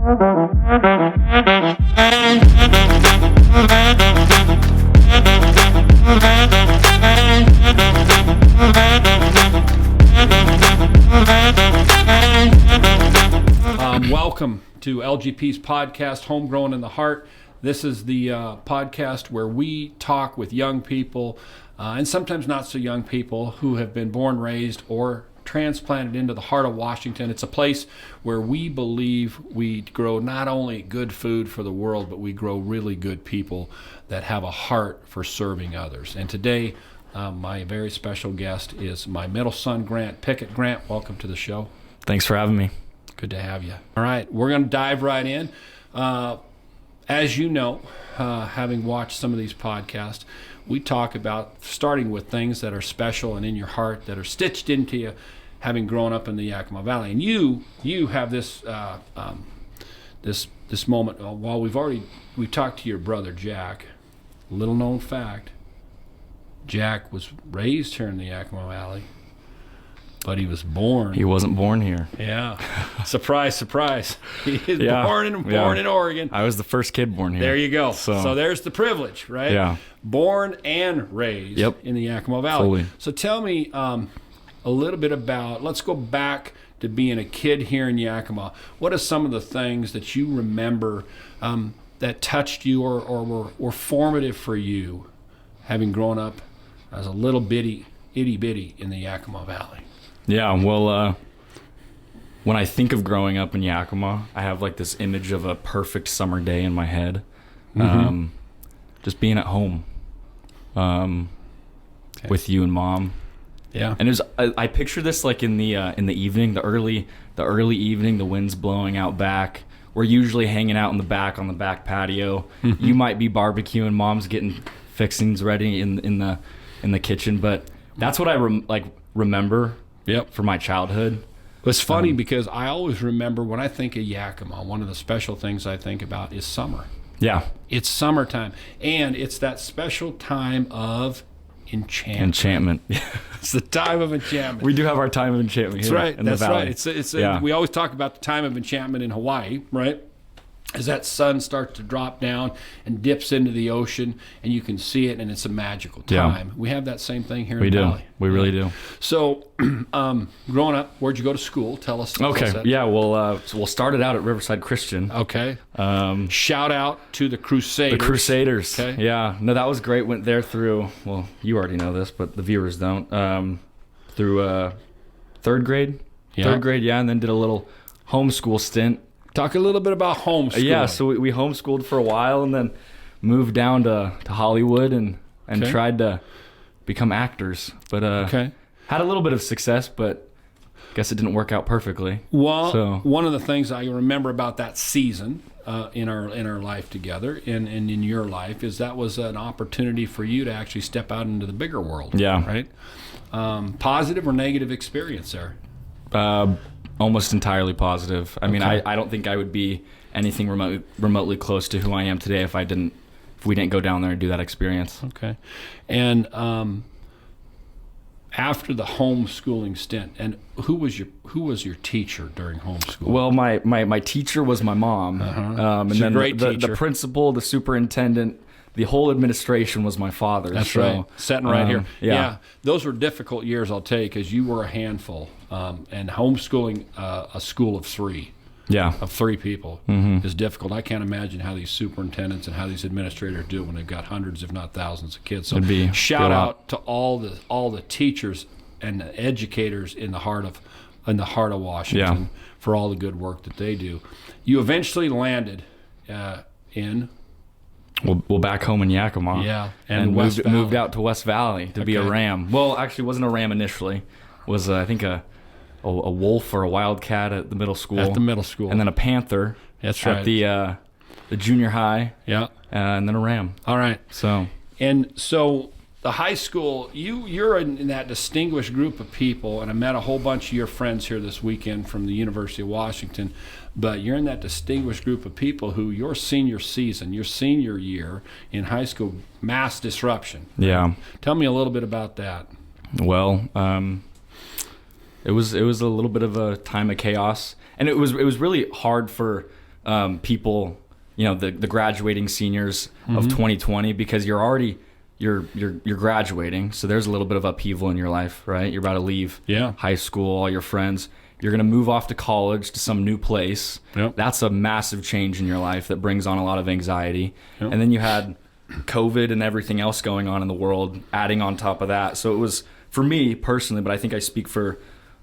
Welcome to LGP's podcast, Homegrown in the Heart. This is the podcast where we talk with young people, and sometimes not so young people, who have been born, raised, or transplanted into the heart of Washington. It's a place where we believe we grow not only good food for the world, but we grow really good people that have a heart for serving others. And today, my very special guest is my middle son, Grant Pickett. Grant, welcome to the show. Thanks for having me. Good to have you. All right, we're going to dive right in. As you know, having watched some of these podcasts, we talk about starting with things that are special and in your heart, that are stitched into you, having grown up in the Yakima Valley. And you have this this moment. While we talked to your brother Jack. Little known fact: Jack was raised here in the Yakima Valley, but he was born. He wasn't born here. Yeah. Surprise, surprise. He is born in Oregon. I was the first kid born here. There you go. So there's the privilege, right? Yeah. Born and raised in the Yakima Valley. Fully. So tell me a little bit about, let's go back to being a kid here in Yakima. What are some of the things that you remember that touched you or were formative for you, having grown up as a little itty bitty in the Yakima Valley? Yeah, well, when I think of growing up in Yakima, I have like this image of a perfect summer day in my head. Just being at home with you and Mom. Yeah. And it was I picture this like in the evening, the early evening, the wind's blowing out back. We're usually hanging out on the back patio. You might be barbecuing, Mom's getting fixings ready in the kitchen, but that's what I remember. Yep. For my childhood. It's funny because I always remember when I think of Yakima, one of the special things I think about is summer. Yeah. It's summertime, and it's that special time of enchantment. It's the time of enchantment. We do have our time of enchantment here. That's right. In the valley. Right. It's we always talk about the time of enchantment in Hawaii, right? As that sun starts to drop down and dips into the ocean, and you can see it, and it's a magical time. Yeah. We have that same thing here in the valley. We really do. So, growing up, where'd you go to school? Tell us. Okay. Yeah. Well, we'll start it out at Riverside Christian. Okay. Shout out to the Crusaders. The Crusaders. Okay. Yeah. No, that was great. Went there through. Well, you already know this, but the viewers don't. Through third grade. Yeah. Third grade. Yeah, and then did a little homeschool stint. Talk a little bit about homeschooling. Yeah, so we homeschooled for a while and then moved down to Hollywood and tried to become actors. But had a little bit of success, but guess it didn't work out perfectly. Well, one of the things I remember about that season in our life together and in your life is that was an opportunity for you to actually step out into the bigger world. Yeah. Right? Positive or negative experience there? Almost entirely positive. I mean, I don't think I would be anything remotely close to who I am today if we didn't go down there and do that experience. Okay. And after the homeschooling stint, and who was your teacher during homeschool? Well, my teacher was my mom. And then the principal, the superintendent, the whole administration was my father. That's right. Sitting right here. Yeah. Those were difficult years, I'll tell you, because you were a handful. And homeschooling a school of three. Yeah. Of three people is difficult. I can't imagine how these superintendents and how these administrators do it when they've got hundreds, if not thousands, of kids. So shout out to all the teachers and the educators in the heart of Washington for all the good work that they do. You eventually landed in. Well, back home in Yakima. Yeah. And moved out to West Valley to be a Ram. Well, actually, it wasn't a Ram initially. It was, I think, a wolf or a wildcat at the middle school. At the middle school. And then a panther. That's right. At the junior high. Yeah. And then a ram. All right. So the high school, you're in that distinguished group of people, and I met a whole bunch of your friends here this weekend from the University of Washington, but you're in that distinguished group of people who your senior season, your senior year in high school, mass disruption. Yeah. Tell me a little bit about that. Well, it was a little bit of a time of chaos, and it was really hard for people, the graduating seniors of 2020, because you're graduating, so there's a little bit of upheaval in your life, right? You're about to leave high school, all your friends. You're going to move off to college to some new place. Yep. That's a massive change in your life that brings on a lot of anxiety. Yep. And then you had COVID and everything else going on in the world, adding on top of that. So it was, for me personally, but I think I speak for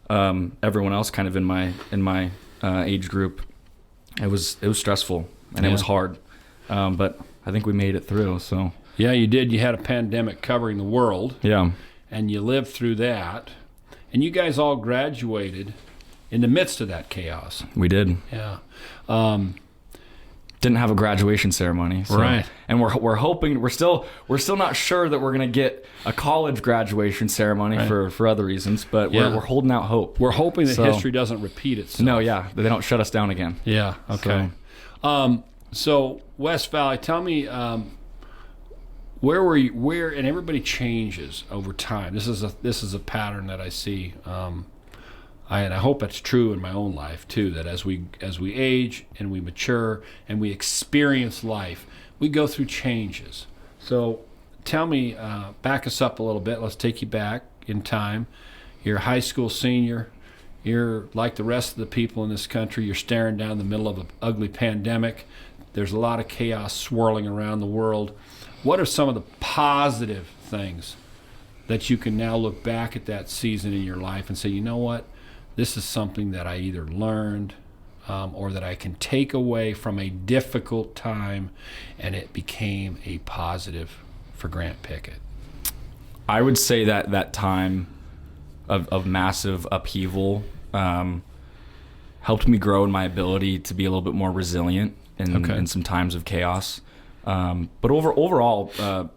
everyone else kind of in my age group, it was stressful and it was hard. But I think we made it through. So Yeah, you did. You had a pandemic covering the world. yeah, And you lived through that. And you guys all graduated in the midst of that chaos. we did. Yeah. Didn't have a graduation ceremony, so. Right. And we're hoping, we're still not sure that we're gonna get a college graduation ceremony for other reasons, but we're holding out hope. We're hoping that So- history doesn't repeat itself. No, yeah, they don't shut us down again. Yeah. Okay. So West Valley, tell me, where were you? Where, and everybody changes over time. This is a pattern that I see. And I hope that's true in my own life too. That as we age and we mature and we experience life, we go through changes. So tell me, back us up a little bit. Let's take you back in time. You're a high school senior. You're like the rest of the people in this country. You're staring down the middle of an ugly pandemic. There's a lot of chaos swirling around the world. What are some of the positive things that you can now look back at that season in your life and say, you know what? This is something that I either learned or that I can take away from a difficult time, and it became a positive for Grant Pickett. I would say that time of massive upheaval helped me grow in my ability to be a little bit more resilient in some times of chaos. But overall,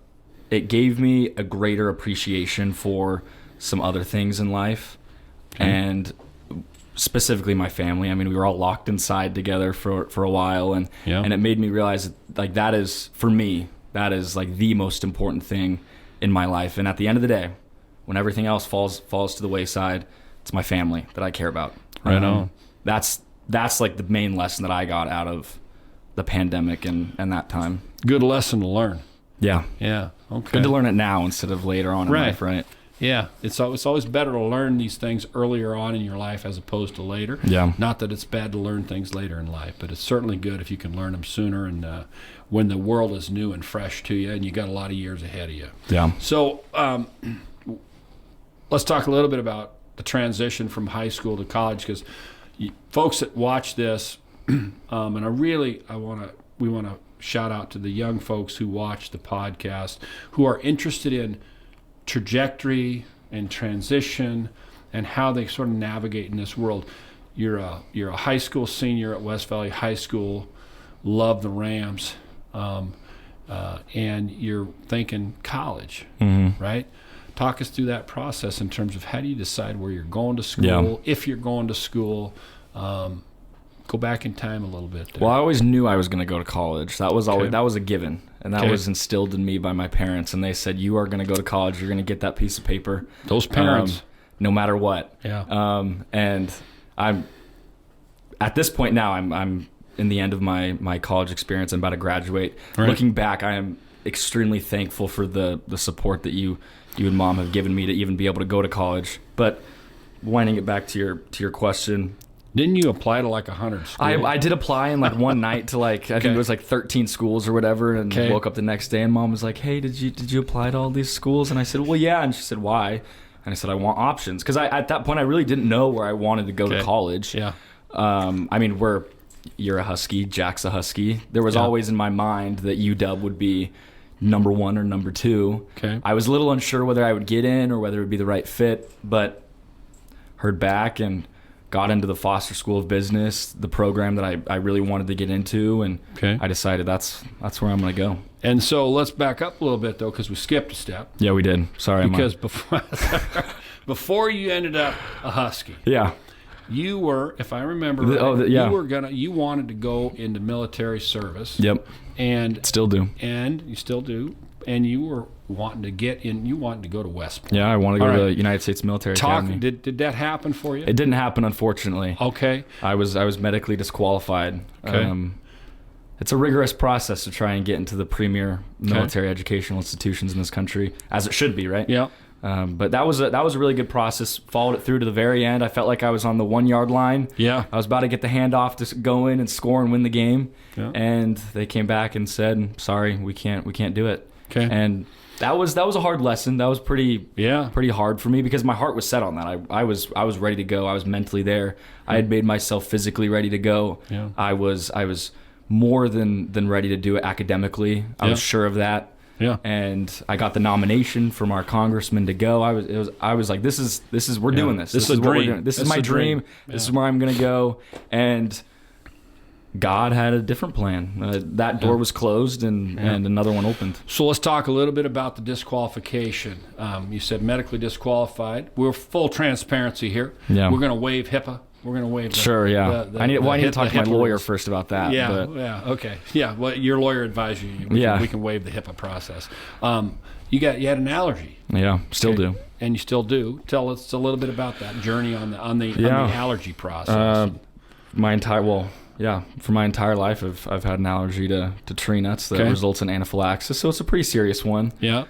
it gave me a greater appreciation for some other things in life, and specifically my family. I mean, we were all locked inside together for a while, and it made me realize like that is, for me, that is like the most important thing in my life. And at the end of the day, when everything else falls to the wayside, it's my family that I care about. Right on. That's like the main lesson that I got out of the pandemic and that time. Good lesson to learn. Yeah. Yeah. Okay. Good to learn it now instead of later on in life, right? Yeah. It's always better to learn these things earlier on in your life as opposed to later. Yeah. Not that it's bad to learn things later in life, but it's certainly good if you can learn them sooner and when the world is new and fresh to you and you got a lot of years ahead of you. Yeah. So let's talk a little bit about the transition from high school to college, because folks that watch this, and we want to shout out to the young folks who watch the podcast who are interested in trajectory and transition and how they sort of navigate in this world. You're a high school senior at West Valley High School, love the Rams, and you're thinking college, right? Talk us through that process in terms of how do you decide where you're going to school, if you're going to school. Go back in time a little bit there. Well, I always knew I was going to go to college. That was always that was a given, and that was instilled in me by my parents. And they said, "You are going to go to college. You're going to get that piece of paper." Those parents, no matter what. Yeah. And I'm at this point now. I'm in the end of my college experience. I'm about to graduate. Right. Looking back, I am extremely thankful for the support that you and Mom have given me to even be able to go to college. But winding it back to your question. Didn't you apply to like 100 schools? I did apply in like one night to like I think it was like 13 schools or whatever, and woke up the next day and Mom was like, "Hey, did you apply to all these schools?" And I said, "Well, yeah." And she said, "Why?" And I said, "I want options," because at that point I really didn't know where I wanted to go to college. Yeah. I mean, you're a Husky, Jack's a Husky. There was always in my mind that UW would be number 1 or number 2. Okay. I was a little unsure whether I would get in or whether it would be the right fit, but heard back and got into the Foster School of Business, the program that I really wanted to get into, and I decided that's where I'm going to go. And so let's back up a little bit, though, because we skipped a step. Yeah, we did. Sorry. Because before you ended up a Husky, you were, if I remember right, you wanted to go into military service. Yep. And still do. And you still do. And you were wanting to get in. You wanted to go to West Point. Yeah, I want to go All to right. the United States Military Academy. Did that happen for you? It didn't happen, unfortunately. Okay. I was medically disqualified. Okay. It's a rigorous process to try and get into the premier military educational institutions in this country, as it should be, right? Yeah. But that was a really good process. Followed it through to the very end. I felt like I was on the 1 yard line. Yeah. I was about to get the handoff to go in and score and win the game, and they came back and said, "Sorry, we can't do it." Okay. And that was a hard lesson. That was pretty hard for me because my heart was set on that. I was ready to go. I was mentally there. I had made myself physically ready to go. Yeah. I was more than ready to do it academically. I was sure of that. Yeah. And I got the nomination from our congressman to go. I was like, this is we're doing this. This is what we're dream. doing. This is This my is a dream. dream. This is where I'm gonna go. And God had a different plan. That door was closed and another one opened. So let's talk a little bit about the disqualification. You said medically disqualified. We're full transparency here. Yeah. We're going to waive HIPAA. We're going to waive. Sure, yeah. I need to talk to my lawyer rules. first about that. Yeah, but yeah, okay, yeah. Well, your lawyer advised you. We can waive the HIPAA process. You had an allergy. Yeah, still do. And you still do. Tell us a little bit about that journey on the allergy process. For my entire life, I've had an allergy to tree nuts that results in anaphylaxis. So it's a pretty serious one. Yeah.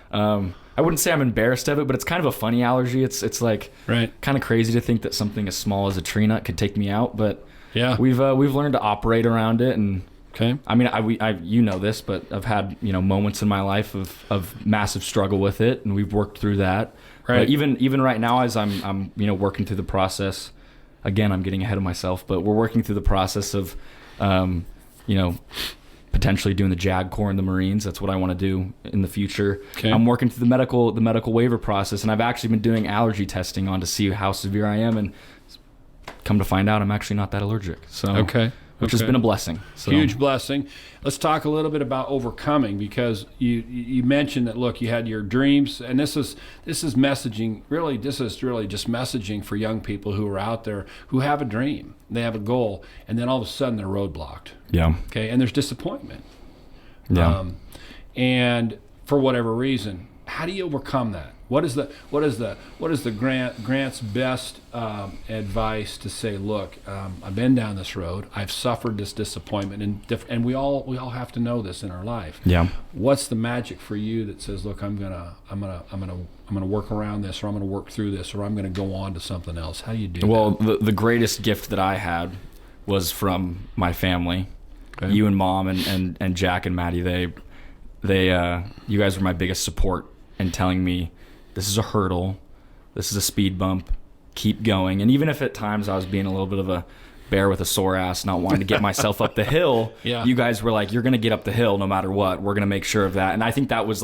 I wouldn't say I'm embarrassed of it, but it's kind of a funny allergy. It's like kind of crazy to think that something as small as a tree nut could take me out. But we've learned to operate around it. And I mean, I you know this, but I've had moments in my life of massive struggle with it, and we've worked through that. Right. But even right now, as I'm working through the process. Again, I'm getting ahead of myself, but we're working through the process of, potentially doing the JAG Corps in the Marines. That's what I want to do in the future. Okay. I'm working through the medical waiver process, and I've actually been doing allergy testing on to see how severe I am, and come to find out I'm actually not that allergic. So which has been a blessing. So. Huge blessing. Let's talk a little bit about overcoming, because you mentioned that, look, you had your dreams, and this is messaging. Really, this is really just messaging for young people who are out there who have a dream, they have a goal, and then all of a sudden they're roadblocked. Yeah. Okay, and there's disappointment. Yeah. And for whatever reason, how do you overcome that? What is the Grant's best advice to say? Look, I've been down this road. I've suffered this disappointment, and we all have to know this in our life. Yeah. What's the magic for you that says, look, I'm gonna work around this, or I'm gonna work through this, or I'm gonna go on to something else? How do you do that? Well, the greatest gift that I had was from my family. Okay. You and Mom and Jack and Maddie. They you guys were my biggest support in telling me, this is a hurdle, this is a speed bump, keep going. And even if at times I was being a little bit of a bear with a sore ass, not wanting to get myself up the hill, you guys were like, you're going to get up the hill no matter what. We're going to make sure of that. And I think that was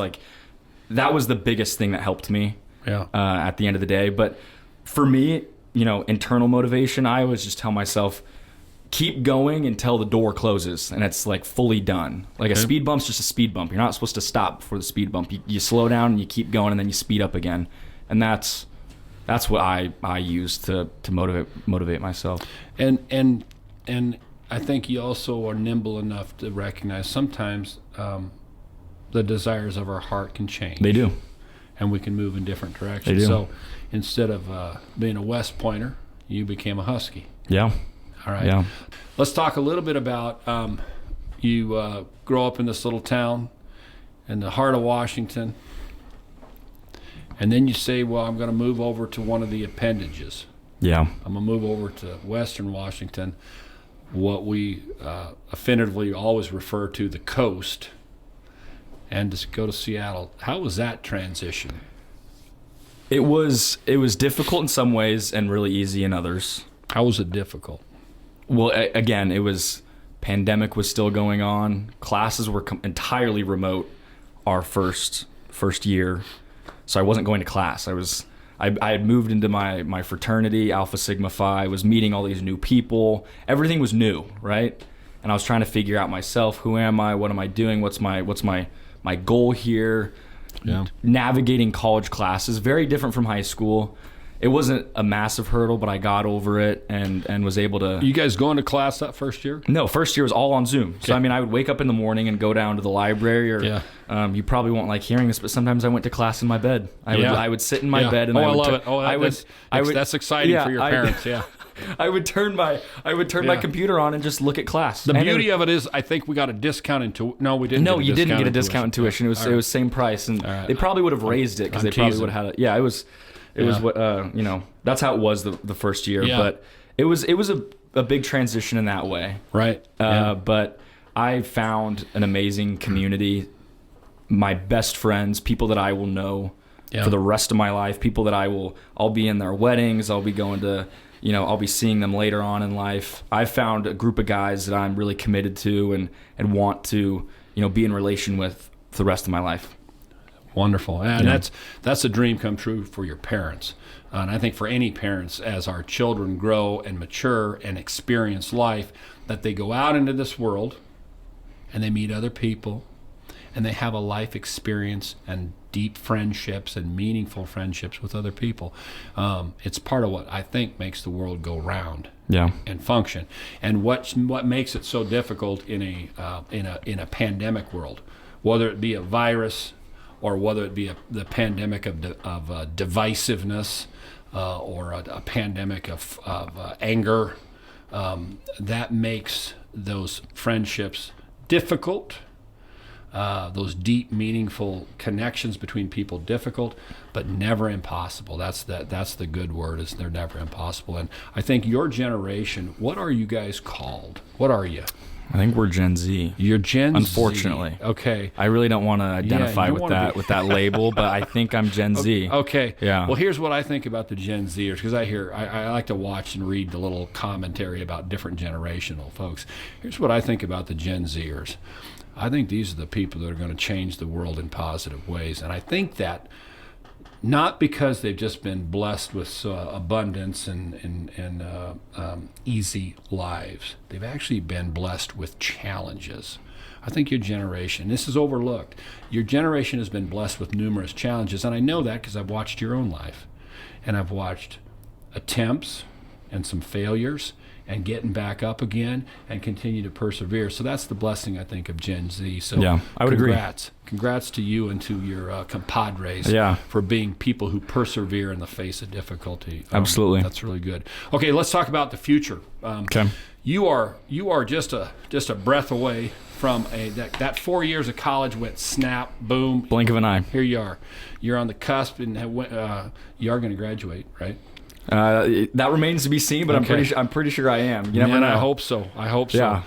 the biggest thing that helped me at the end of the day. But for me, internal motivation, I always just tell myself, keep going until the door closes and it's like fully done. Like a speed bump's just a speed bump. You're not supposed to stop before the speed bump. You slow down and you keep going, and then you speed up again. And that's what I use to motivate myself. And I think you also are nimble enough to recognize sometimes the desires of our heart can change. They do. And we can move in different directions. They do. So instead of being a West Pointer, you became a Husky. Yeah. All right. Yeah. Let's talk a little bit about you grow up in this little town in the heart of Washington, and then you say, well, I'm going to move over to one of the appendages. Yeah. I'm going to move over to Western Washington, what we affinitively always refer to the coast, and just go to Seattle. How was that transition? It was difficult in some ways and really easy in others. How was it difficult? Well, again, pandemic was still going on. Classes were entirely remote our first year. So I wasn't going to class. I had moved into my fraternity, Alpha Sigma Phi, was meeting all these new people. Everything was new, right? And I was trying to figure out myself, who am I? What am I doing? What's my goal here? Yeah. Navigating college classes, very different from high school. it wasn't a massive hurdle, but I got over it and was able to. You guys going to class that first year? No, first year was all on Zoom. So I mean, I would wake up in the morning and go down to the library, or you probably won't like hearing this, but sometimes I went to class in my bed. I would sit in my bed and I love it. Oh, that's exciting for your parents. I would turn my computer on and just look at class. The beauty of it is, I think we got a discount into. No, we didn't. No, you didn't get a discount in tuition. It was same price, and they probably would have raised it because they probably would have had it. Yeah, it was what that's how it was the first year. Yeah. But it was a big transition in that way. Right. But I found an amazing community, my best friends, people that I will know for the rest of my life, people that I'll be in their weddings, I'll be going to. I'll be seeing them later on in life. I've found a group of guys that I'm really committed to and want to, be in relation with for the rest of my life. Wonderful. And that's a dream come true for your parents. And I think for any parents, as our children grow and mature and experience life, that they go out into this world and they meet other people and they have a life experience and deep friendships and meaningful friendships with other people. It's part of what I think makes the world go round and function. And what makes it so difficult in a pandemic world, whether it be a virus or whether it be the pandemic of divisiveness or a pandemic of anger, that makes those friendships difficult. Those deep, meaningful connections between people difficult, but never impossible. That's the good word, is they're never impossible. And I think your generation, what are you guys called? What are you? I think we're Gen Z. You're Gen Unfortunately. Z. Okay. I really don't want to identify with that label, but I think I'm Gen Z. Okay. Yeah. Well, here's what I think about the Gen Zers, because I like to watch and read the little commentary about different generational folks. Here's what I think about the Gen Zers. I think these are the people that are going to change the world in positive ways. And I think that not because they've just been blessed with abundance and easy lives. They've actually been blessed with challenges. I think your generation, this is overlooked, your generation has been blessed with numerous challenges. And I know that because I've watched your own life. And I've watched attempts and some failures and getting back up again and continue to persevere. So that's the blessing, I think, of Gen Z. So yeah, I would agree. Congrats to you and to your compadres for being people who persevere in the face of difficulty. Absolutely. That's really good. Okay, let's talk about the future. Okay. You are just a breath away from that 4 years of college went snap, boom. Blink of an eye. Here you are. You're on the cusp and you are going to graduate, right? That remains to be seen, but okay. I'm pretty sure I am. You never know. I hope so. Yeah.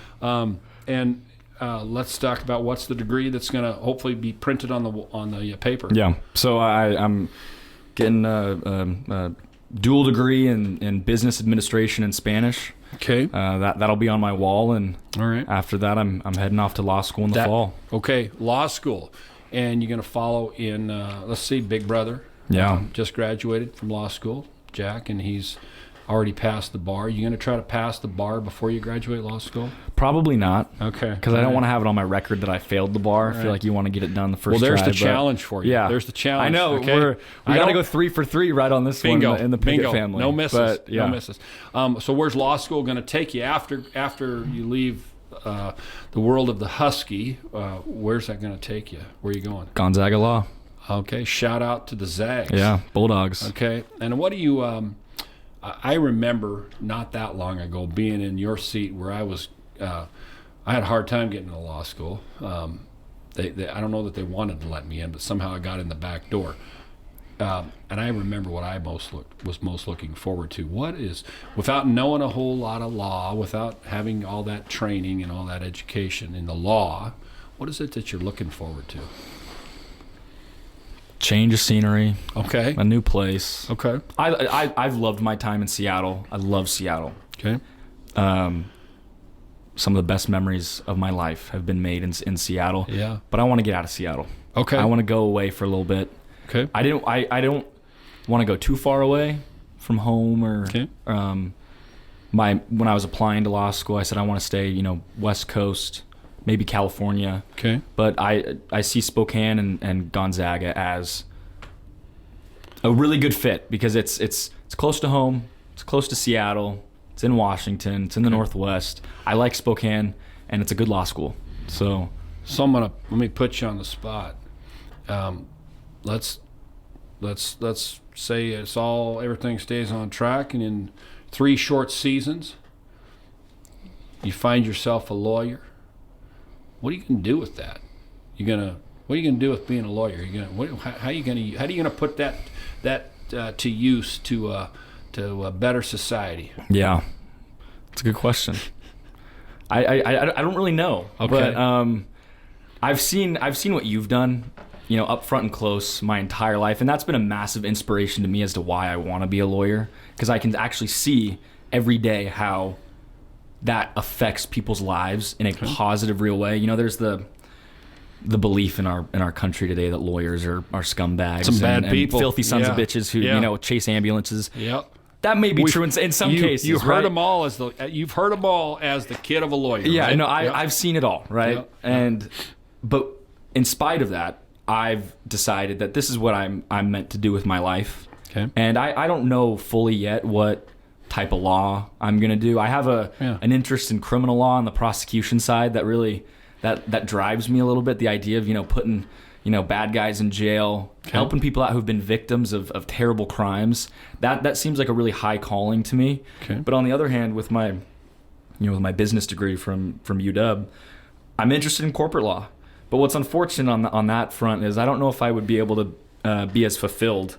And let's talk about what's the degree that's going to hopefully be printed on the paper. Yeah. So I'm getting a dual degree in business administration and Spanish. Okay. That'll be on my wall, and all right. After that, I'm heading off to law school in the fall. Okay, law school, and you're going to follow in. Let's see, big brother. Yeah. Just graduated from law school, Jack, and he's already passed the bar. You going to try to pass the bar before you graduate law school? Probably not. Okay. Because I don't want to have it on my record that I failed the bar. I feel like you want to get it done the first try. Well, there's try, the challenge for you. Yeah. There's the challenge. I know. Okay? We got to go 3 for 3 right on this Bingo. one in the Pickett Bingo. family. No misses. But, yeah. No misses. So where's law school going to take you after you leave the world of the Husky? Where's that going to take you? Where are you going? Gonzaga Law. Okay. Shout out to the Zags. Yeah. Bulldogs. Okay. And what do you... I remember not that long ago being in your seat where I was... I had a hard time getting into law school. I don't know that they wanted to let me in, but somehow I got in the back door. And I remember what I was most looking forward to. What is, without knowing a whole lot of law, without having all that training and all that education in the law, what is it that you're looking forward to? Change of scenery. Okay. A new place. Okay. I've loved my time in Seattle. I love Seattle. Okay. Some of the best memories of my life have been made in Seattle. Yeah. But I want to get out of Seattle. Okay. I want to go away for a little bit. Okay. I don't want to go too far away from home or when I was applying to law school, I said I want to stay, West Coast, maybe California. Okay. But I see Spokane and Gonzaga as a really good fit because it's close to home. It's close to Seattle. It's in Washington. It's in the Northwest. I like Spokane, and it's a good law school. So let me put you on the spot. Let's say everything stays on track, and in 3 short seasons, you find yourself a lawyer. What are you going to do with that? What are you going to do with being a lawyer? How are you going to put that to use to a better society? Yeah, it's a good question. I don't really know. Okay. But I've seen what you've done, up front and close my entire life, and that's been a massive inspiration to me as to why I want to be a lawyer, because I can actually see every day how that affects people's lives in a positive, real way. There's the belief in our country today that lawyers are scumbags, some bad and people, filthy sons of bitches who chase ambulances. Yep. That may be true in some cases. You've heard them all as the kid of a lawyer. Yeah, right? no, I've seen it all, right? Yep. But in spite of that, I've decided that this is what I'm meant to do with my life. Okay. And I don't know fully yet what type of law I'm going to do. I have an interest in criminal law on the prosecution side that really that drives me a little bit. The idea of putting bad guys in jail, helping people out who've been victims of terrible crimes. That seems like a really high calling to me. Okay. But on the other hand, with my business degree from UW, I'm interested in corporate law. But what's unfortunate on that front is I don't know if I would be able to be as fulfilled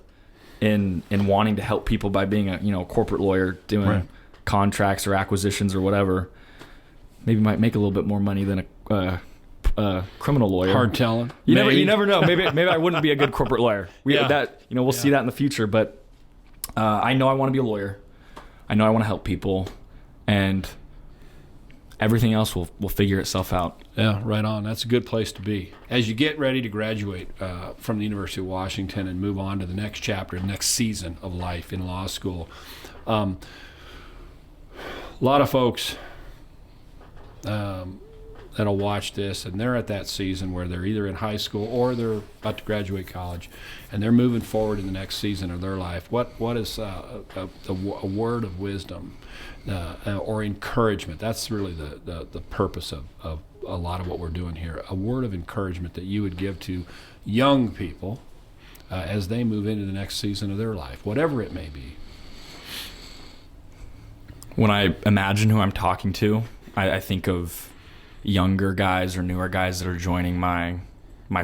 in wanting to help people by being a corporate lawyer doing contracts or acquisitions or whatever. Maybe might make a little bit more money than a criminal lawyer. Hard telling. You never know. Maybe I wouldn't be a good corporate lawyer. We'll see that in the future. But I know I want to be a lawyer. I know I want to help people, and everything else will figure itself out. Yeah, right on. That's a good place to be. As you get ready to graduate from the University of Washington and move on to the next chapter, next season of life in law school, a lot of folks that'll watch this, and they're at that season where they're either in high school or they're about to graduate college, and they're moving forward in the next season of their life. What is a word of wisdom or encouragement? That's really the purpose of a lot of what we're doing here. A word of encouragement that you would give to young people as they move into the next season of their life, whatever it may be. When I imagine who I'm talking to, I think of younger guys or newer guys that are joining my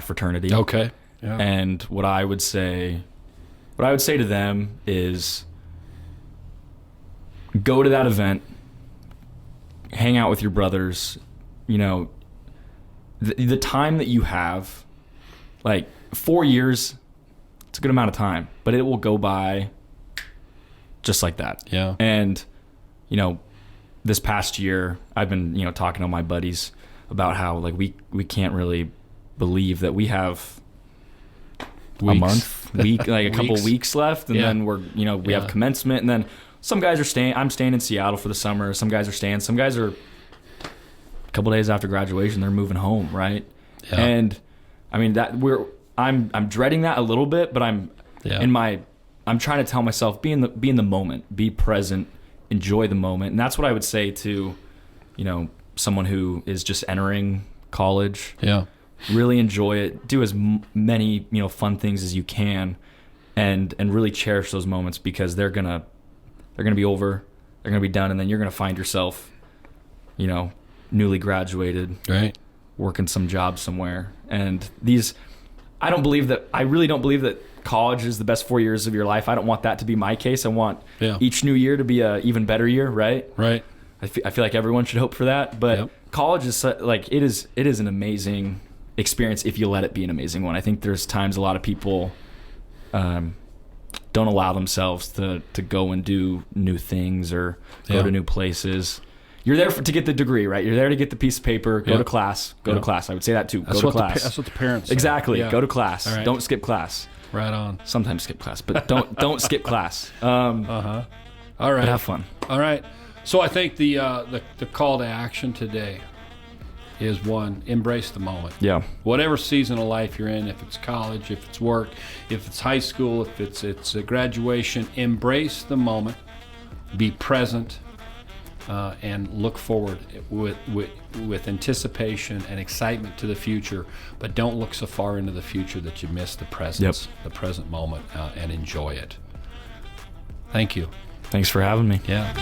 fraternity. Okay. Yeah. And what I would say to them is go to that event, hang out with your brothers. The time that you have, like 4 years, it's a good amount of time, but it will go by just like that. Yeah. And this past year, I've been, talking to my buddies about how we can't really believe that we have a couple weeks left, and then we have commencement, and then some guys are staying. I'm staying in Seattle for the summer. Some guys are staying. Some guys are a couple days after graduation, they're moving home, right? Yeah. And I mean I'm dreading that a little bit, but I'm trying to tell myself be in the moment, be present, enjoy the moment. And that's what I would say to someone who is just entering college. Yeah. Really enjoy it, do as many fun things as you can, and really cherish those moments, because they're gonna be over, they're gonna be done, and then you're gonna find yourself newly graduated, right, working some job somewhere. And I really don't believe that college is the best 4 years of your life. I don't want that to be my case. I want each new year to be a even better year, right? I feel like everyone should hope for that, but college is it is an amazing experience if you let it be an amazing one. I think there's times a lot of people don't allow themselves to go and do new things or go to new places. You're there to get the degree, right? You're there to get the piece of paper, go to class, to class. I would say that too. Go to class. That's what the parents say. Exactly. Yeah. Go to class. Right. Don't skip class. Right on. Sometimes skip class, but don't skip class. All right. But have fun. All right. So I think the call to action today is one, embrace the moment. Yeah. Whatever season of life you're in, if it's college, if it's work, if it's high school, if it's a graduation, embrace the moment, be present, and look forward with anticipation and excitement to the future. But don't look so far into the future that you miss the presence, the present moment, and enjoy it. Thank you. Thanks for having me. Yeah.